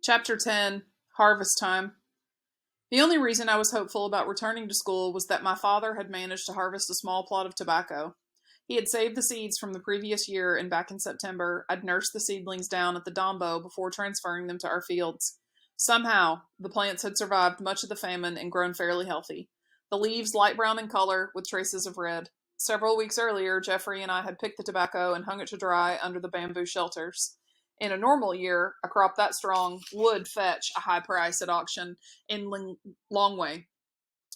Chapter 10 Harvest Time. The only reason I was hopeful about returning to school was that my father had managed to harvest a small plot of tobacco. He had saved the seeds from the previous year, and back in September, I'd nursed the seedlings down at the Dombo before transferring them to our fields. Somehow, the plants had survived much of the famine and grown fairly healthy. The leaves light brown in color, with traces of red. Several weeks earlier, Jeffrey and I had picked the tobacco and hung it to dry under the bamboo shelters. In a normal year, a crop that strong would fetch a high price at auction in Longway.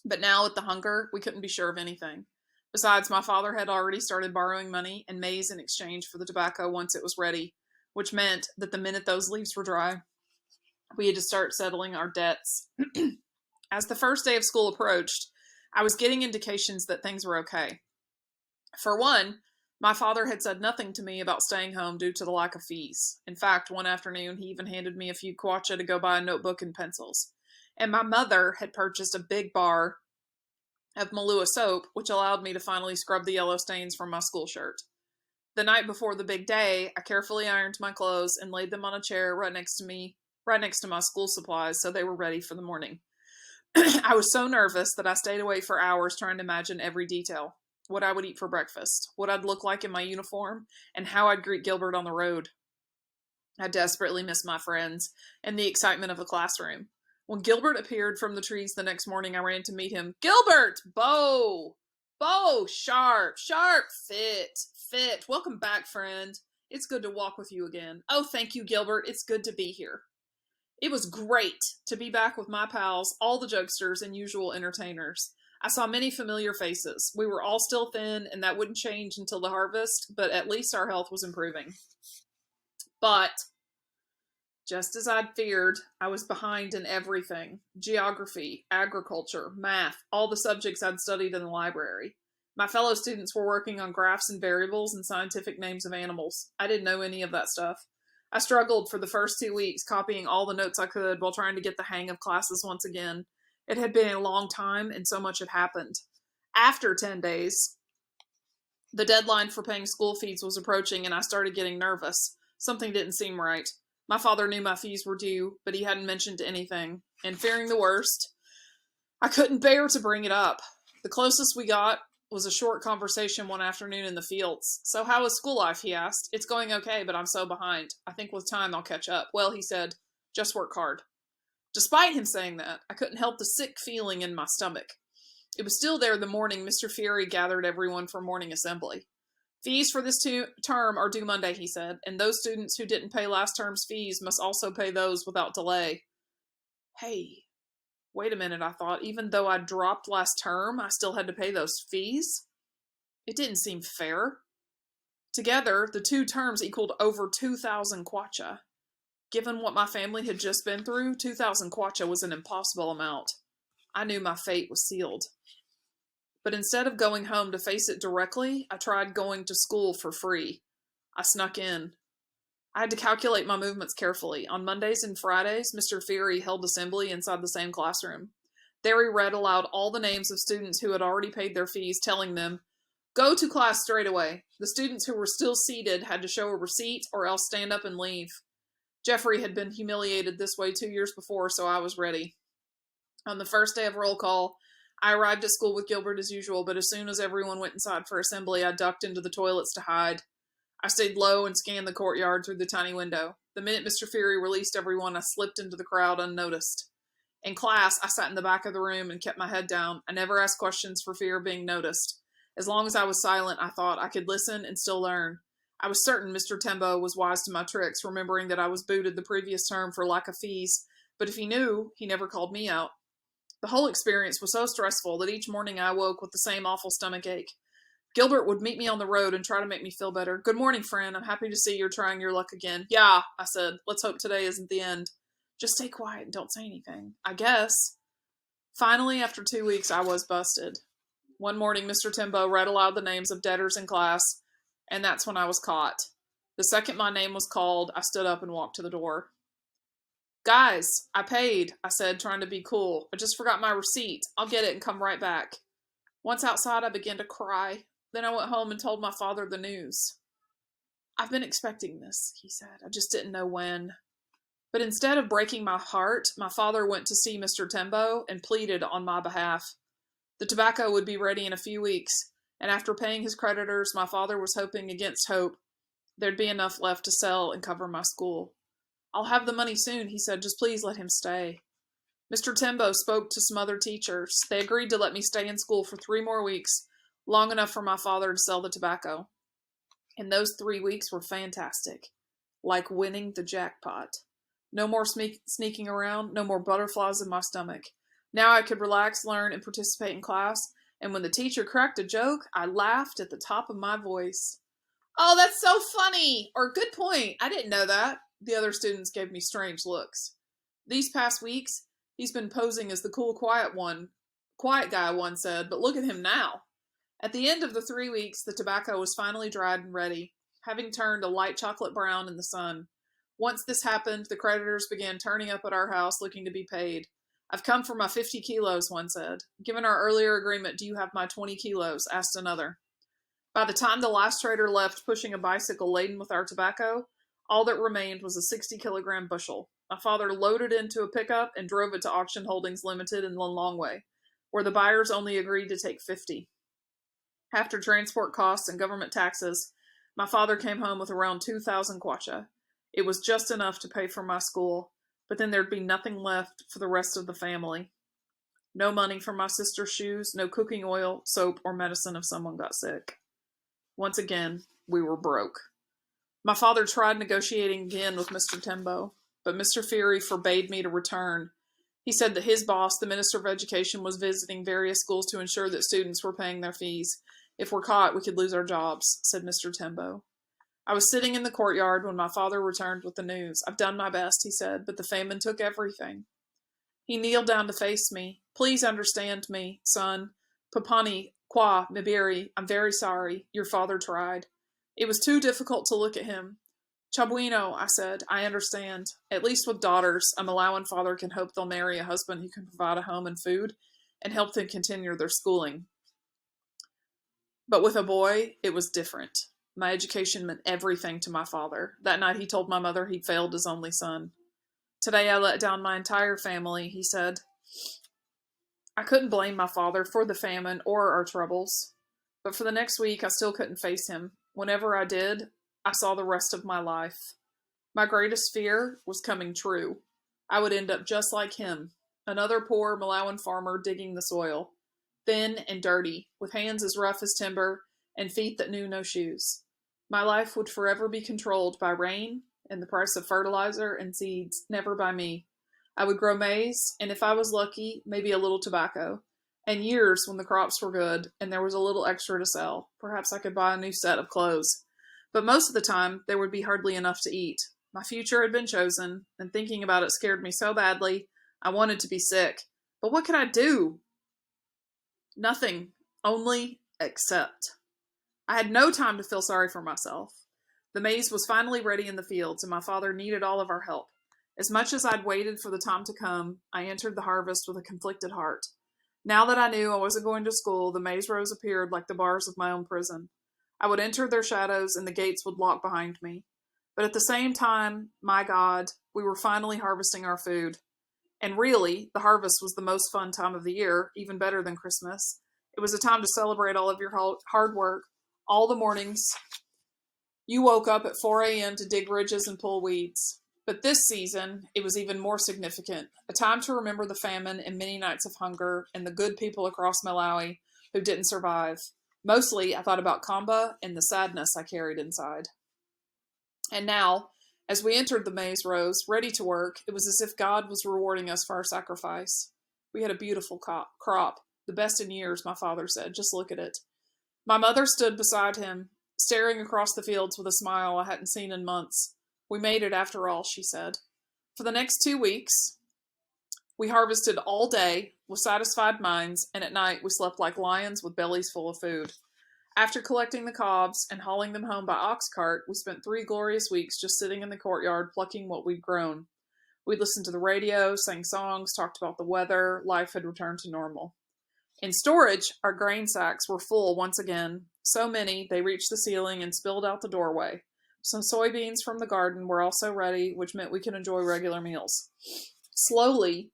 But now, with the hunger, we couldn't be sure of anything. Besides, my father had already started borrowing money and maize in exchange for the tobacco once it was ready, which meant that the minute those leaves were dry, we had to start settling our debts. As the first day of school approached, I was getting indications that things were okay. For one, my father had said nothing to me about staying home due to the lack of fees. In fact, one afternoon, he even handed me a few kwacha to go buy a notebook and pencils. And my mother had purchased a big bar of Malua soap, which allowed me to finally scrub the yellow stains from my school shirt. The night before the big day, I carefully ironed my clothes and laid them on a chair right next to my school supplies, so they were ready for the morning. I was so nervous that I stayed awake for hours trying to imagine every detail. What I would eat for breakfast, what I'd look like in my uniform, and how I'd greet Gilbert on the road. I desperately missed my friends and the excitement of the classroom. When Gilbert appeared from the trees the next morning, I ran to meet him. Gilbert! Bo! Bo! Sharp! Sharp! Fit! Welcome back, friend. It's good to walk with you again. Oh, thank you, Gilbert. It's good to be here. It was great to be back with my pals, all the jokesters and usual entertainers. I saw many familiar faces. We were all still thin, and that wouldn't change until the harvest, but at least our health was improving. But, just as I'd feared, I was behind in everything. Geography, agriculture, math, all the subjects I'd studied in the library. My fellow students were working on graphs and variables and scientific names of animals. I didn't know any of that stuff. I struggled for the first 2 weeks, copying all the notes I could while trying to get the hang of classes once again. It had been a long time, and so much had happened. After 10 days, the deadline for paying school fees was approaching, and I started getting nervous. Something didn't seem right. My father knew my fees were due, but he hadn't mentioned anything. And fearing the worst, I couldn't bear to bring it up. The closest we got was a short conversation one afternoon in the fields. So how is school life, he asked. It's going okay, but I'm so behind. I think with time I'll catch up. Well, he said, just work hard. Despite him saying that, I couldn't help the sick feeling in my stomach. It was still there the morning Mr. Fury gathered everyone for morning assembly. Fees for this term are due Monday, he said, and those students who didn't pay last term's fees must also pay those without delay. Hey, wait a minute, I thought. Even though I dropped last term, I still had to pay those fees? It didn't seem fair. Together, the 2 terms equaled over 2,000 kwacha. Given what my family had just been through, 2,000 kwacha was an impossible amount. I knew my fate was sealed. But instead of going home to face it directly, I tried going to school for free. I snuck in. I had to calculate my movements carefully. On Mondays and Fridays, Mr. Fury held assembly inside the same classroom. There he read aloud all the names of students who had already paid their fees, telling them, "Go to class straight away." The students who were still seated had to show a receipt or else stand up and leave. Jeffrey had been humiliated this way 2 years before, so I was ready. On the first day of roll call, I arrived at school with Gilbert as usual, but as soon as everyone went inside for assembly, I ducked into the toilets to hide. I stayed low and scanned the courtyard through the tiny window. The minute Mr. Fury released everyone, I slipped into the crowd unnoticed. In class, I sat in the back of the room and kept my head down. I never asked questions for fear of being noticed. As long as I was silent, I thought I could listen and still learn. I was certain Mr. Tembo was wise to my tricks, remembering that I was booted the previous term for lack of fees, but if he knew, he never called me out. The whole experience was so stressful that each morning I awoke with the same awful stomach ache. Gilbert would meet me on the road and try to make me feel better. "Good morning, friend. I'm happy to see you're trying your luck again." "Yeah," I said. "Let's hope today isn't the end." "Just stay quiet and don't say anything." "I guess." Finally, after 2 weeks, I was busted. One morning, Mr. Tembo read aloud the names of debtors in class, and that's when I was caught. The second my name was called, I stood up and walked to the door. "Guys, I paid," I said, trying to be cool. "I just forgot my receipt. I'll get it and come right back." Once outside, I began to cry. Then I went home and told my father the news. "I've been expecting this," he said. "I just didn't know when." But instead of breaking my heart, my father went to see Mr. Tembo and pleaded on my behalf. The tobacco would be ready in a few weeks, and after paying his creditors, my father was hoping against hope there'd be enough left to sell and cover my school. I'll have the money soon, he said. Just please let him stay. Mr. Tembo spoke to some other teachers. They agreed to let me stay in school for 3 more weeks, long enough for my father to sell the tobacco. And those 3 weeks were fantastic, like winning the jackpot. No more sneaking around, no more butterflies in my stomach. Now I could relax, learn, and participate in class, and when the teacher cracked a joke, I laughed at the top of my voice. Oh, that's so funny! Or good point, I didn't know that. The other students gave me strange looks. These past weeks, he's been posing as the cool, quiet guy, one said, but look at him now. At the end of the 3 weeks, the tobacco was finally dried and ready, having turned a light chocolate brown in the sun. Once this happened, the creditors began turning up at our house looking to be paid. I've come for my 50 kilos, one said. Given our earlier agreement, do you have my 20 kilos? Asked another. By the time the last trader left pushing a bicycle laden with our tobacco, all that remained was a 60-kilogram bushel. My father loaded into a pickup and drove it to Auction Holdings Limited in Lilongwe, where the buyers only agreed to take 50. After transport costs and government taxes, my father came home with around 2,000 kwacha. It was just enough to pay for my school, but then there'd be nothing left for the rest of the family. No money for my sister's shoes, no cooking oil, soap, or medicine if someone got sick. Once again, we were broke. My father tried negotiating again with Mr. Tembo, but Mr. Feary forbade me to return. He said that his boss, the Minister of Education, was visiting various schools to ensure that students were paying their fees. If we're caught, we could lose our jobs, said Mr. Tembo. I was sitting in the courtyard when my father returned with the news. I've done my best, he said, but the famine took everything. He kneeled down to face me. Please understand me, son. Papani, Kwa, Mibiri, I'm very sorry. Your father tried. It was too difficult to look at him. Chabuino, I said, I understand. At least with daughters, a Malawian father can hope they'll marry a husband who can provide a home and food and help them continue their schooling. But with a boy, it was different. My education meant everything to my father. That night he told my mother he'd failed his only son. Today I let down my entire family, he said. I couldn't blame my father for the famine or our troubles. But for the next week, I still couldn't face him. Whenever I did, I saw the rest of my life. My greatest fear was coming true. I would end up just like him, another poor Malawian farmer digging the soil, thin and dirty, with hands as rough as timber and feet that knew no shoes. My life would forever be controlled by rain and the price of fertilizer and seeds, never by me. I would grow maize, and if I was lucky, maybe a little tobacco. And years when the crops were good and there was a little extra to sell. Perhaps I could buy a new set of clothes. But most of the time, there would be hardly enough to eat. My future had been chosen, and thinking about it scared me so badly, I wanted to be sick. But what could I do? Nothing. Only accept. I had no time to feel sorry for myself. The maize was finally ready in the fields, and my father needed all of our help. As much as I'd waited for the time to come, I entered the harvest with a conflicted heart. Now that I knew I wasn't going to school, the maize rows appeared like the bars of my own prison. I would enter their shadows, and the gates would lock behind me. But at the same time, my God, we were finally harvesting our food. And really, the harvest was the most fun time of the year, even better than Christmas. It was a time to celebrate all of your hard work. All the mornings, you woke up at 4 a.m. to dig ridges and pull weeds. But this season, it was even more significant, a time to remember the famine and many nights of hunger and the good people across Malawi who didn't survive. Mostly, I thought about Kamba and the sadness I carried inside. And now, as we entered the maize rows, ready to work, it was as if God was rewarding us for our sacrifice. We had a beautiful crop, the best in years, my father said. Just look at it. My mother stood beside him, staring across the fields with a smile I hadn't seen in months. We made it after all, she said. For the next 2 weeks, we harvested all day with satisfied minds, and at night we slept like lions with bellies full of food. After collecting the cobs and hauling them home by ox cart, we spent 3 glorious weeks just sitting in the courtyard plucking what we'd grown. We'd listened to the radio, sang songs, talked about the weather. Life had returned to normal. In storage, our grain sacks were full once again, so many they reached the ceiling and spilled out the doorway. Some soybeans from the garden were also ready, which meant we could enjoy regular meals. Slowly,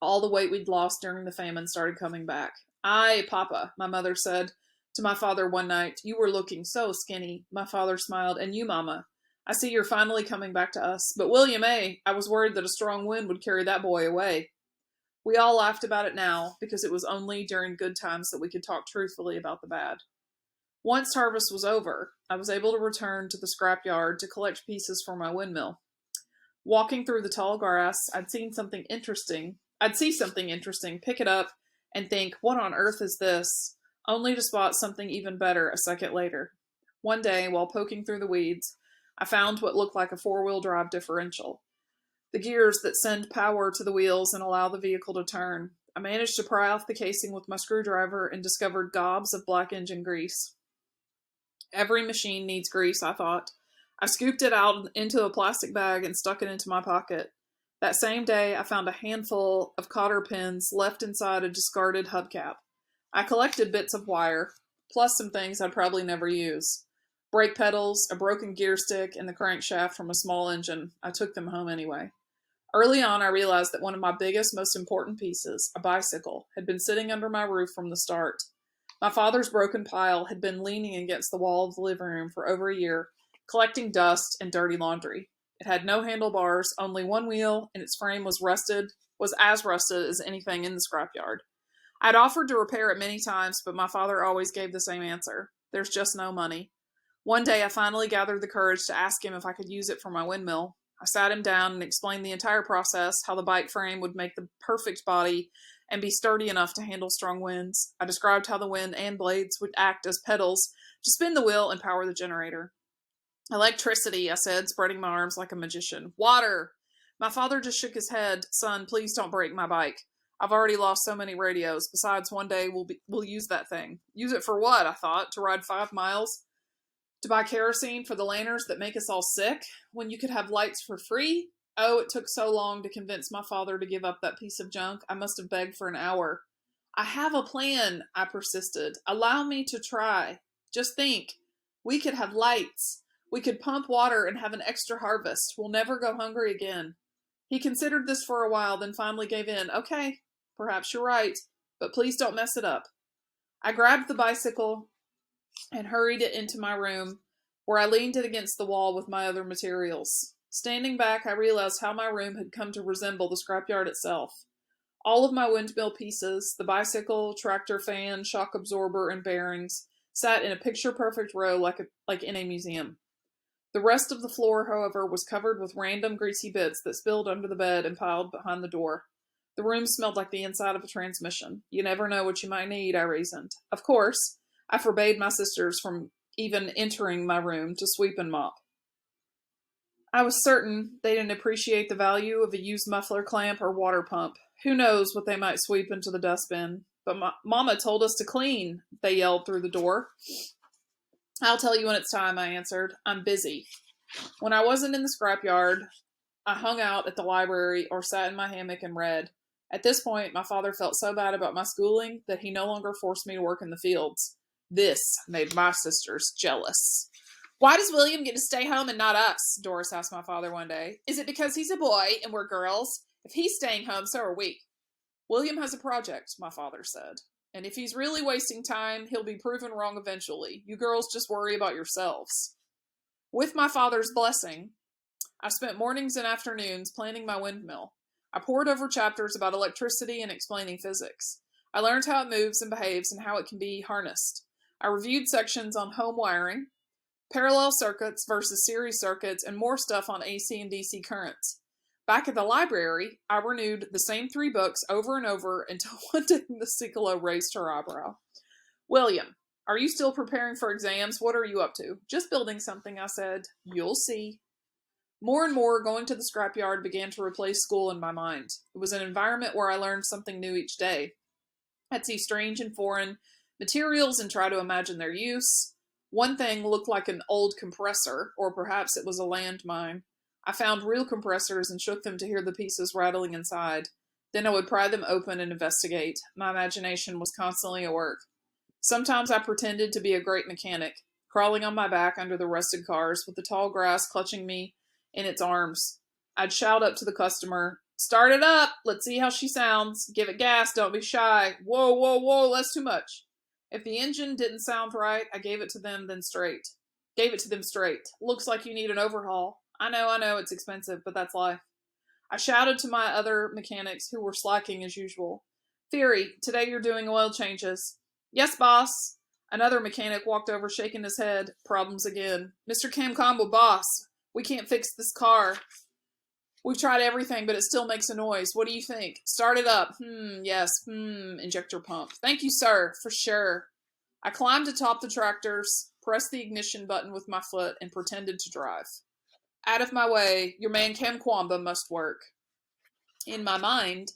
all the weight we'd lost during the famine started coming back. "Aye, Papa," my mother said to my father one night. "You were looking so skinny." My father smiled. "And you, Mama? I see you're finally coming back to us. But William A., I was worried that a strong wind would carry that boy away." We all laughed about it now, because it was only during good times that we could talk truthfully about the bad. Once harvest was over, I was able to return to the scrapyard to collect pieces for my windmill. Walking through the tall grass, I'd see something interesting, pick it up, and think, "What on earth is this?" Only to spot something even better a second later. One day, while poking through the weeds, I found what looked like a four-wheel drive differential. The gears that send power to the wheels and allow the vehicle to turn. I managed to pry off the casing with my screwdriver and discovered gobs of black engine grease. Every machine needs grease, I thought. I scooped it out into a plastic bag and stuck it into my pocket. That same day, I found a handful of cotter pins left inside a discarded hubcap. I collected bits of wire, plus some things I'd probably never use. Brake pedals, a broken gear stick, and the crankshaft from a small engine. I took them home anyway. Early on, I realized that one of my biggest, most important pieces, a bicycle, had been sitting under my roof from the start. My father's broken pile had been leaning against the wall of the living room for over a year, collecting dust and dirty laundry. It had no handlebars, only one wheel, and its frame was as rusted as anything in the scrapyard. I'd offered to repair it many times, but my father always gave the same answer: "There's just no money." One day I finally gathered the courage to ask him if I could use it for my windmill. I sat him down and explained the entire process, how the bike frame would make the perfect body and be sturdy enough to handle strong winds. I described how the wind and blades would act as pedals to spin the wheel and power the generator. "Electricity," I said, spreading my arms like a magician. "Water." My father just shook his head. "Son, please don't break my bike. I've already lost so many radios. Besides, one day we'll use that thing." Use it for what? I thought. To ride 5 miles? To buy kerosene for the lanterns that make us all sick, when you could have lights for free? Oh, it took so long to convince my father to give up that piece of junk. I must have begged for an hour. "I have a plan," I persisted. "Allow me to try. Just think. We could have lights. We could pump water and have an extra harvest. We'll never go hungry again." He considered this for a while, then finally gave in. "Okay, perhaps you're right, but please don't mess it up." I grabbed the bicycle and hurried it into my room, where I leaned it against the wall with my other materials. Standing back, I realized how my room had come to resemble the scrapyard itself. All of my windmill pieces, the bicycle, tractor fan, shock absorber, and bearings, sat in a picture-perfect row like in a museum. The rest of the floor, however, was covered with random greasy bits that spilled under the bed and piled behind the door. The room smelled like the inside of a transmission. You never know what you might need, I reasoned. Of course, I forbade my sisters from even entering my room to sweep and mop. I was certain they didn't appreciate the value of a used muffler clamp or water pump. Who knows what they might sweep into the dustbin. "But Mama told us to clean," they yelled through the door. "I'll tell you when it's time," I answered. "I'm busy." When I wasn't in the scrapyard, I hung out at the library or sat in my hammock and read. At this point, my father felt so bad about my schooling that he no longer forced me to work in the fields. This made my sisters jealous. "Why does William get to stay home and not us?" Doris asked my father one day. "Is it because he's a boy and we're girls? If he's staying home, so are we." "William has a project," my father said. "And if he's really wasting time, he'll be proven wrong eventually. You girls just worry about yourselves." With my father's blessing, I spent mornings and afternoons planning my windmill. I pored over chapters about electricity and explaining physics. I learned how it moves and behaves and how it can be harnessed. I reviewed sections on home wiring, parallel circuits versus series circuits, and more stuff on AC and DC currents. Back at the library, I renewed the same 3 books over and over until one day the Cicolo raised her eyebrow. "William, are you still preparing for exams? What are you up to?" "Just building something," I said. "You'll see." More and more, going to the scrapyard began to replace school in my mind. It was an environment where I learned something new each day. I'd see strange and foreign materials and try to imagine their use. One thing looked like an old compressor, or perhaps it was a landmine. I found real compressors and shook them to hear the pieces rattling inside. Then I would pry them open and investigate. My imagination was constantly at work. Sometimes I pretended to be a great mechanic. crawling on my back under the rusted cars with the tall grass clutching me in its arms. I'd shout up to the customer, "Start it up! Let's see how she sounds. Give it gas, don't be shy. Whoa, whoa, whoa, that's too much." If the engine didn't sound right, I gave it to them straight. "Looks like you need an overhaul." I know, it's expensive, but that's life. I shouted to my other mechanics who were slacking as usual. "Fury, today you're doing oil changes." "Yes, boss." Another mechanic walked over shaking his head. Problems again. "Mr. Combo, boss, we can't fix this car. We've tried everything, but it still makes a noise. What do you think? Start it up." Yes. Injector pump." "Thank you, sir. For sure." I climbed atop the tractors, pressed the ignition button with my foot, and pretended to drive. "Out of my way. Your man Kamkwamba must work." In my mind,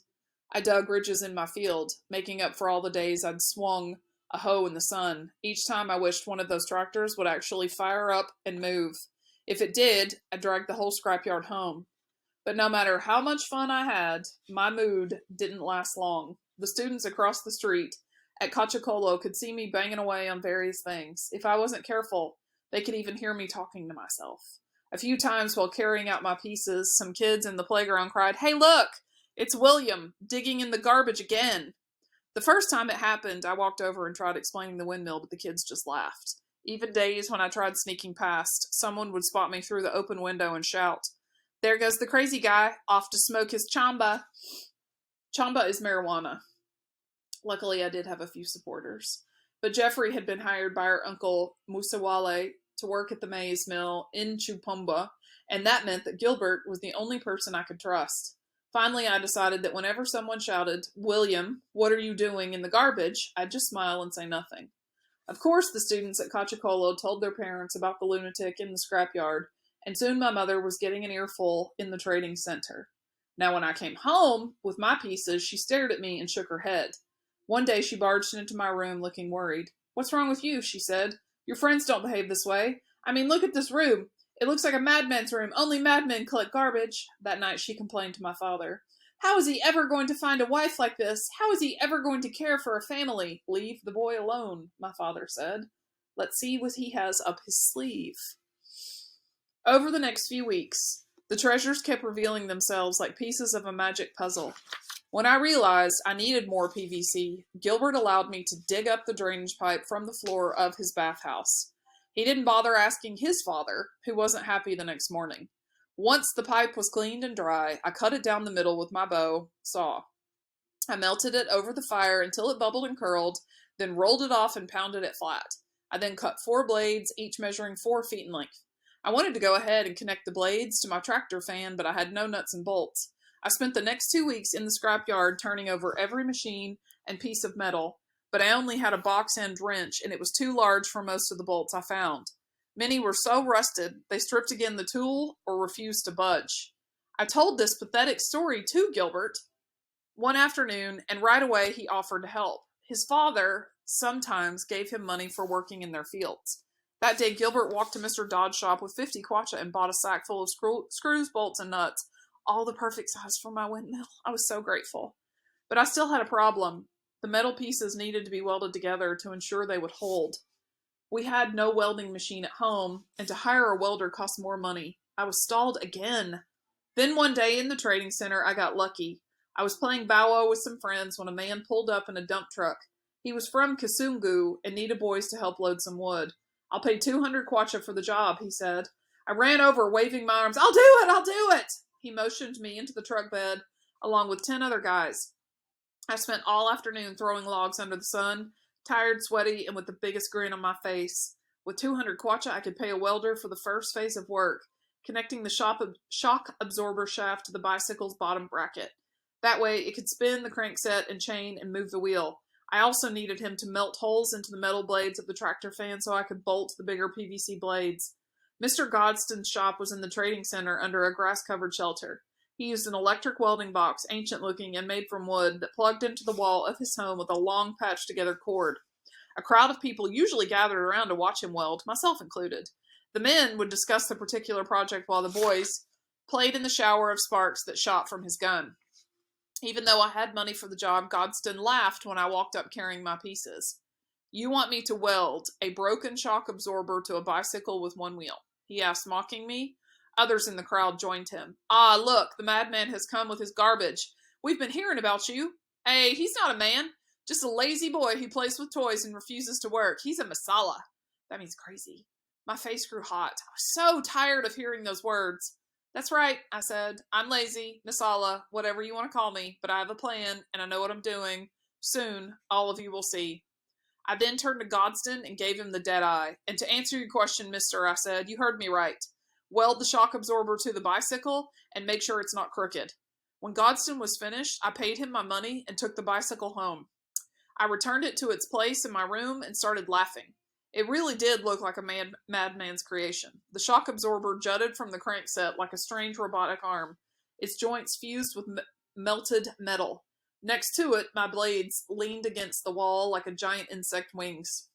I dug ridges in my field, making up for all the days I'd swung a hoe in the sun. Each time I wished one of those tractors would actually fire up and move. If it did, I'd drag the whole scrapyard home. But no matter how much fun I had, my mood didn't last long. The students across the street at Cachacolo could see me banging away on various things. If I wasn't careful, they could even hear me talking to myself. A few times while carrying out my pieces, some kids in the playground cried, "Hey, look! It's William, digging in the garbage again." The first time it happened, I walked over and tried explaining the windmill, but the kids just laughed. Even days when I tried sneaking past, someone would spot me through the open window and shout, "There goes the crazy guy, off to smoke his chamba." Chamba is marijuana. Luckily, I did have a few supporters. But Jeffrey had been hired by our uncle Musawale to work at the maize mill in Chupumba, and that meant that Gilbert was the only person I could trust. Finally, I decided that whenever someone shouted, "William, what are you doing in the garbage?" I'd just smile and say nothing. Of course, the students at Cachacolo told their parents about the lunatic in the scrapyard, and soon my mother was getting an earful in the trading center. Now, when I came home with my pieces, she stared at me and shook her head. One day, she barged into my room looking worried. "What's wrong with you?" she said. "Your friends don't behave this way. I mean, look at this room. It looks like a madman's room. Only madmen collect garbage." That night, she complained to my father. "How is he ever going to find a wife like this? How is he ever going to care for a family?" "Leave the boy alone," my father said. "Let's see what he has up his sleeve." Over the next few weeks, the treasures kept revealing themselves like pieces of a magic puzzle. When I realized I needed more PVC, Gilbert allowed me to dig up the drainage pipe from the floor of his bathhouse. He didn't bother asking his father, who wasn't happy the next morning. Once the pipe was cleaned and dry, I cut it down the middle with my saw. I melted it over the fire until it bubbled and curled, then rolled it off and pounded it flat. I then cut 4 blades, each measuring 4 feet in length. I wanted to go ahead and connect the blades to my tractor fan, but I had no nuts and bolts. I spent the next 2 weeks in the scrapyard turning over every machine and piece of metal, but I only had a box-end wrench, and it was too large for most of the bolts I found. Many were so rusted, they stripped again the tool or refused to budge. I told this pathetic story to Gilbert one afternoon, and right away he offered to help. His father sometimes gave him money for working in their fields. That day, Gilbert walked to Mr. Dodd's shop with 50 kwacha and bought a sack full of screws, bolts, and nuts, all the perfect size for my windmill. I was so grateful. But I still had a problem. The metal pieces needed to be welded together to ensure they would hold. We had no welding machine at home, and to hire a welder cost more money. I was stalled again. Then one day in the trading center, I got lucky. I was playing bow-wow with some friends when a man pulled up in a dump truck. He was from Kasungu and needed boys to help load some wood. "I'll pay 200 kwacha for the job," he said. I ran over, waving my arms. "I'll do it! I'll do it!" He motioned me into the truck bed, along with 10 other guys. I spent all afternoon throwing logs under the sun, tired, sweaty, and with the biggest grin on my face. With 200 kwacha, I could pay a welder for the first phase of work, connecting the shock absorber shaft to the bicycle's bottom bracket. That way, it could spin the crankset and chain and move the wheel. I also needed him to melt holes into the metal blades of the tractor fan so I could bolt the bigger PVC blades. Mr. Godston's shop was in the trading center under a grass-covered shelter. He used an electric welding box, ancient-looking and made from wood, that plugged into the wall of his home with a long patched-together cord. A crowd of people usually gathered around to watch him weld, myself included. The men would discuss the particular project while the boys played in the shower of sparks that shot from his gun. Even though I had money for the job, Godston laughed when I walked up carrying my pieces. You want me to weld a broken shock absorber to a bicycle with one wheel? He asked, mocking me. Others in the crowd joined him. Ah, look, the madman has come with his garbage. We've been hearing about you. Hey, he's not a man. Just a lazy boy who plays with toys and refuses to work. He's a masala. That means crazy. My face grew hot. I was so tired of hearing those words. That's right, I said. I'm lazy, masala, whatever you want to call me, but I have a plan, and I know what I'm doing. Soon, all of you will see. I then turned to Godston and gave him the dead eye. And to answer your question, mister, I said, you heard me right. Weld the shock absorber to the bicycle and make sure it's not crooked. When Godston was finished, I paid him my money and took the bicycle home. I returned it to its place in my room and started laughing. It really did look like a madman's creation. The shock absorber jutted from the crankset like a strange robotic arm, its joints fused with melted metal. Next to it, my blades leaned against the wall like a giant insect wings.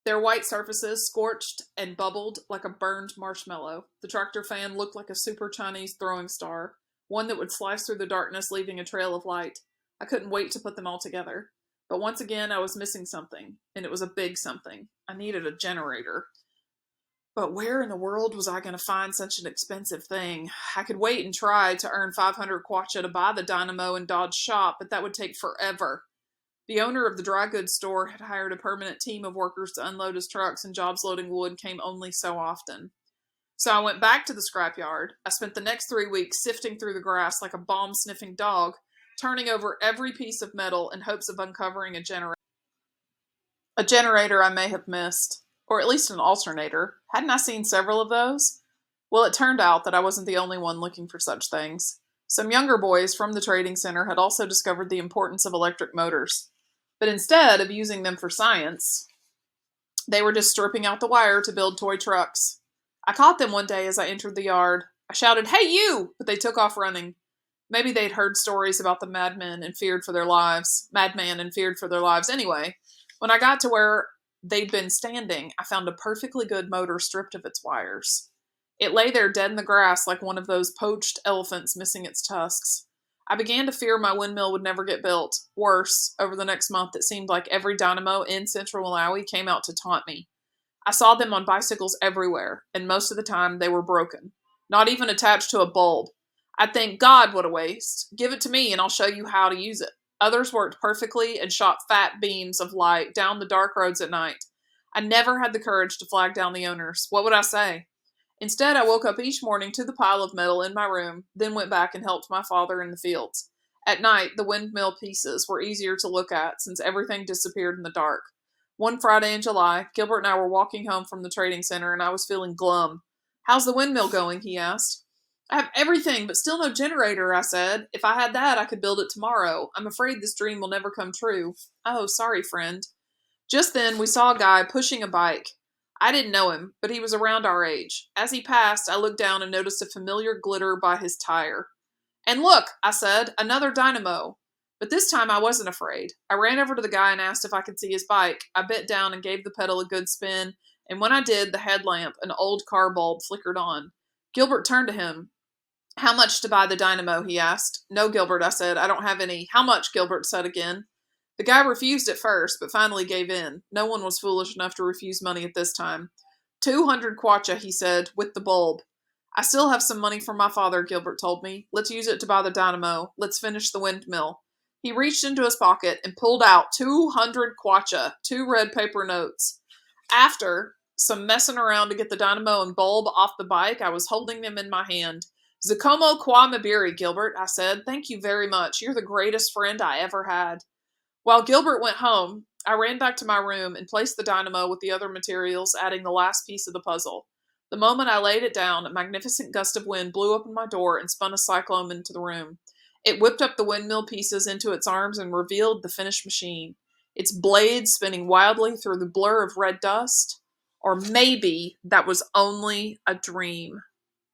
Their white surfaces scorched and bubbled like a burned marshmallow. The tractor fan looked like a super Chinese throwing star, one that would slice through the darkness, leaving a trail of light. I couldn't wait to put them all together. But once again, I was missing something, and it was a big something. I needed a generator. But where in the world was I going to find such an expensive thing? I could wait and try to earn 500 kwacha to buy the dynamo in Dodge's shop, but that would take forever. The owner of the dry goods store had hired a permanent team of workers to unload his trucks, and jobs loading wood came only so often. So I went back to the scrapyard. I spent the next 3 weeks sifting through the grass like a bomb-sniffing dog, turning over every piece of metal in hopes of uncovering a generator. A generator I may have missed, or at least an alternator. Hadn't I seen several of those? Well, it turned out that I wasn't the only one looking for such things. Some younger boys from the trading center had also discovered the importance of electric motors. But instead of using them for science, they were just stripping out the wire to build toy trucks. I caught them one day as I entered the yard. I shouted, "Hey, you!" But they took off running. Maybe they'd heard stories about the madman and feared for their lives. Anyway, when I got to where they'd been standing, I found a perfectly good motor stripped of its wires. It lay there dead in the grass like one of those poached elephants missing its tusks. I began to fear my windmill would never get built. Worse, over the next month, it seemed like every dynamo in central Malawi came out to taunt me. I saw them on bicycles everywhere, and most of the time they were broken, not even attached to a bulb. I'd think, God, what a waste. Give it to me and I'll show you how to use it. Others worked perfectly and shot fat beams of light down the dark roads at night. I never had the courage to flag down the owners. What would I say? Instead, I woke up each morning to the pile of metal in my room, then went back and helped my father in the fields. At night, the windmill pieces were easier to look at since everything disappeared in the dark. One Friday in July, Gilbert and I were walking home from the trading center and I was feeling glum. How's the windmill going? He asked. I have everything, but still no generator, I said. If I had that, I could build it tomorrow. I'm afraid this dream will never come true. Oh, sorry, friend. Just then, we saw a guy pushing a bike. I didn't know him, but he was around our age. As he passed, I looked down and noticed a familiar glitter by his tire. And look, I said, another dynamo. But this time I wasn't afraid. I ran over to the guy and asked if I could see his bike. I bent down and gave the pedal a good spin, and when I did, the headlamp, an old car bulb, flickered on. Gilbert turned to him. How much to buy the dynamo? He asked. No, Gilbert, I said. I don't have any. How much? Gilbert said again. The guy refused at first, but finally gave in. No one was foolish enough to refuse money at this time. 200 kwacha, he said, with the bulb. I still have some money from my father, Gilbert told me. Let's use it to buy the dynamo. Let's finish the windmill. He reached into his pocket and pulled out 200 kwacha, 2 red paper notes. After some messing around to get the dynamo and bulb off the bike, I was holding them in my hand. Zakomo kwa mabiri, Gilbert, I said. Thank you very much. You're the greatest friend I ever had. While Gilbert went home, I ran back to my room and placed the dynamo with the other materials, adding the last piece of the puzzle. The moment I laid it down, a magnificent gust of wind blew open my door and spun a cyclone into the room. It whipped up the windmill pieces into its arms and revealed the finished machine, its blades spinning wildly through the blur of red dust. Or maybe that was only a dream.